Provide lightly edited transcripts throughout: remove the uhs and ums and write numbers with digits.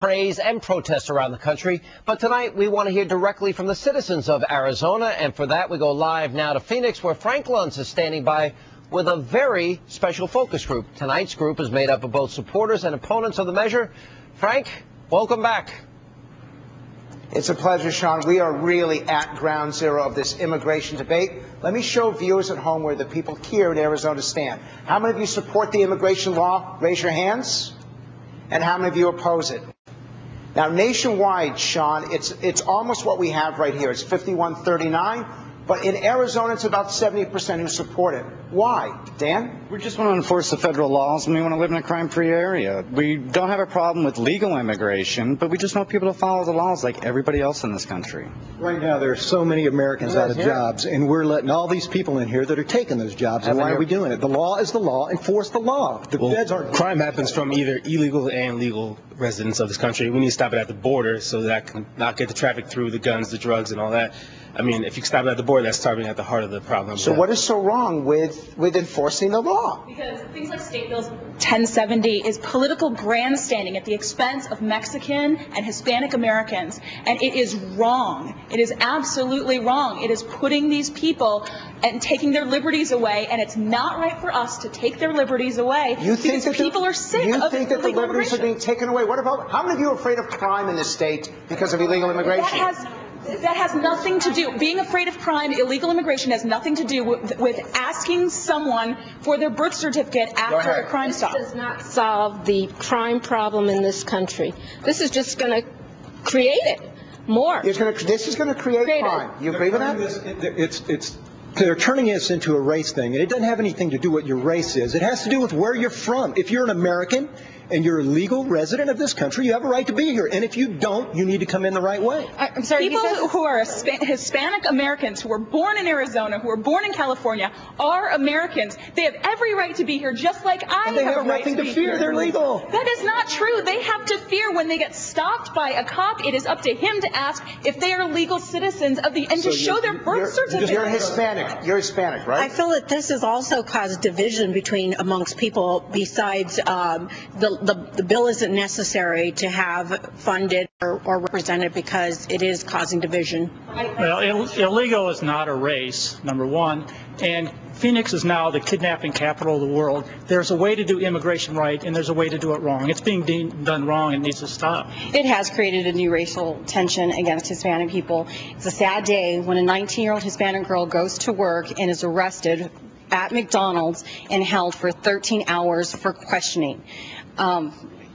Praise and protests around the country, but tonight we want to hear directly from the citizens of Arizona, and for that we go live now to Phoenix, where Frank Luntz is standing by with a very special focus group. Tonight's group is made up of both supporters and opponents of the measure. Frank, welcome back. It's a pleasure, Sean. We are really at ground zero of this immigration debate. Let me show viewers at home where the people here in Arizona stand. How many of you support the immigration law? Raise your hands. And how many of you oppose it? Now, nationwide, Sean, it's almost what we have right here. It's 51-39, but in Arizona, it's about 70% who support it. Why? Dan? We just want to enforce the federal laws, and we want to live in a crime-free area. We don't have a problem with legal immigration, but we just want people to follow the laws like everybody else in this country. Right now, there are so many Americans out of jobs, and we're letting all these people in here that are taking those jobs. And why are we doing it? The law is the law. Enforce the law. The feds aren't. Crime happens from either illegal and legal residents of this country. We need to stop it at the border so that can not get the traffic through, the guns, the drugs, and all that. I mean, if you stop it at the border, that's starting at the heart of the problem. So what is so wrong with enforcing the law? Because things like State Bill 1070 is political grandstanding at the expense of Mexican and Hispanic Americans. And it is wrong. It is absolutely wrong. It is putting these people and taking their liberties away, and it's not right for us to take their liberties away because people are sick of illegal immigration. You think that the liberties are being taken away? What about, how many of you are afraid of crime in this state because of illegal immigration? That has nothing to do. Being afraid of crime, illegal immigration has nothing to do with asking someone for their birth certificate after a crime stop. This does not solve the crime problem in this country. This is just going to create it more. This is going to create crime. You agree with that? They're turning this into a race thing, and it doesn't have anything to do with what your race is. It has to do with where you're from. If you're an American and you're a legal resident of this country, you have a right to be here. And if you don't, you need to come in the right way. I'm sorry. People who are Hispanic Americans, who were born in Arizona, who were born in California, are Americans. They have every right to be here, just like I have a right to be here. They have nothing to fear. They're legal. That is not true. They have to fear when they get stopped by a cop. It is up to him to ask if they are legal citizens of and to show their birth certificate. You're Hispanic. You're Hispanic, right? I feel that this has also caused division amongst people. Besides, the bill isn't necessary to have funded or represented because it is causing division. Well, illegal is not a race, number one, and Phoenix is now the kidnapping capital of the world. There's a way to do immigration right, and there's a way to do it wrong. It's being done wrong and needs to stop. It has created a new racial tension against Hispanic people. It's a sad day when a 19-year-old Hispanic girl goes to work and is arrested at McDonald's and held for 13 hours for questioning.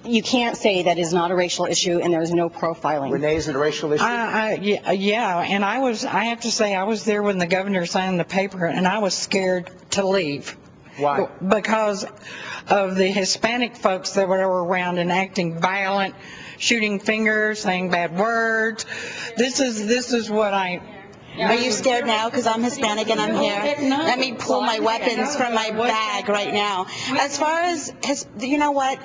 You can't say that is not a racial issue and there's no profiling. Renee, is it a racial issue? Yeah, and I have to say I was there when the governor signed the paper, and I was scared to leave. Why? Because of the Hispanic folks that were around and acting violent, shooting fingers, saying bad words. This is what I... Are you scared now because I'm Hispanic and I'm here? Let me pull my weapons from my bag right now. As far as, you know what?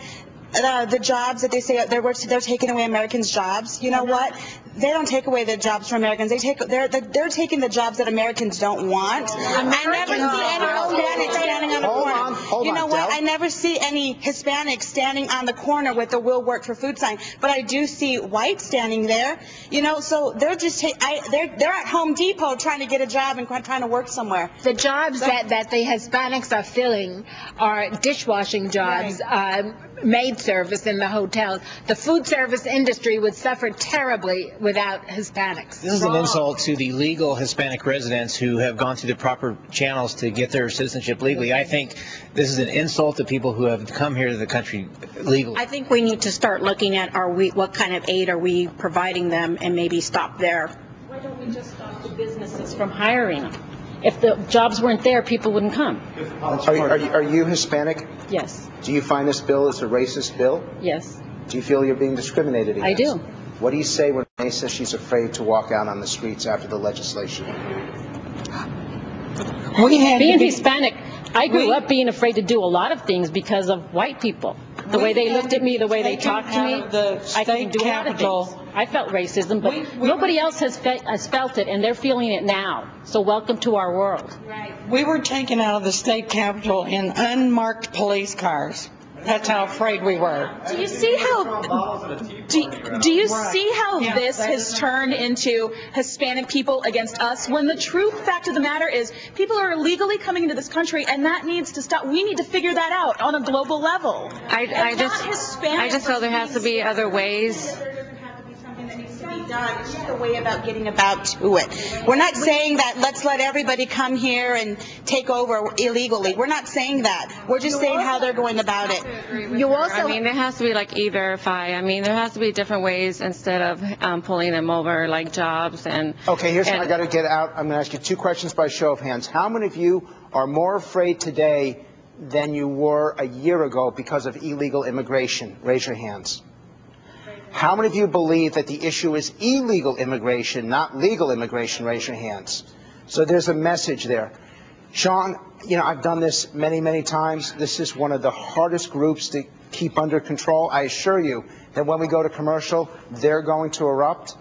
The jobs that they say they're taking away Americans' jobs. You know what? They don't take away the jobs from Americans. They're taking the jobs that Americans don't want. I never see any Hispanics standing on the corner. You know what? I never see any Hispanics standing on the corner with the "Will Work for Food" sign, but I do see whites standing there. You know, so they're just they're at Home Depot trying to get a job and trying to work somewhere. The jobs that the Hispanics are filling are dishwashing jobs. Right. Maid service in the hotels. The food service industry would suffer terribly without Hispanics. This is an insult to the legal Hispanic residents who have gone through the proper channels to get their citizenship legally. I think this is an insult to people who have come here to the country legally. I think we need to start looking at what kind of aid are we providing them and maybe stop there. Why don't we just stop the businesses from hiring them? If the jobs weren't there, people wouldn't come. Are you Hispanic? Yes. Do you find this bill is a racist bill? Yes. Do you feel you're being discriminated against? I do. What do you say when Renee says she's afraid to walk out on the streets after the legislation? Being Hispanic, I grew up being afraid to do a lot of things because of white people. The way they looked at me, the way they talked to me, I couldn't do a lot of things. I felt racism, but nobody else has felt it, and they're feeling it now. So welcome to our world. Right. We were taken out of the state capitol in unmarked police cars. That's how afraid we were. Do you see how this has turned into Hispanic people against us, when the true fact of the matter is people are illegally coming into this country, and that needs to stop. We need to figure that out on a global level. I just feel there has to be other ways. It's just a way about getting about to it. We're not saying that let's let everybody come here and take over illegally. We're not saying that. We're just saying how they're going about it. I mean, there has to be like either fight. I mean, there has to be different ways instead of pulling them over, like jobs and. Okay, here's what I got to get out. I'm going to ask you 2 questions by show of hands. How many of you are more afraid today than you were a year ago because of illegal immigration? Raise your hands. How many of you believe that the issue is illegal immigration, not legal immigration? Raise your hands. So there's a message there. Sean, you know, I've done this many, many times. This is one of the hardest groups to keep under control. I assure you that when we go to commercial, they're going to erupt.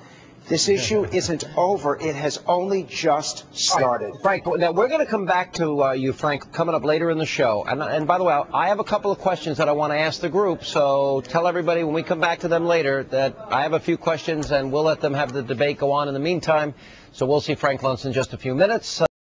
This issue isn't over. It has only just started. Frank, now we're going to come back to you, Frank, coming up later in the show. And by the way, I have a couple of questions that I want to ask the group, so tell everybody when we come back to them later that I have a few questions, and we'll let them have the debate go on in the meantime. So we'll see Frank Luntz in just a few minutes.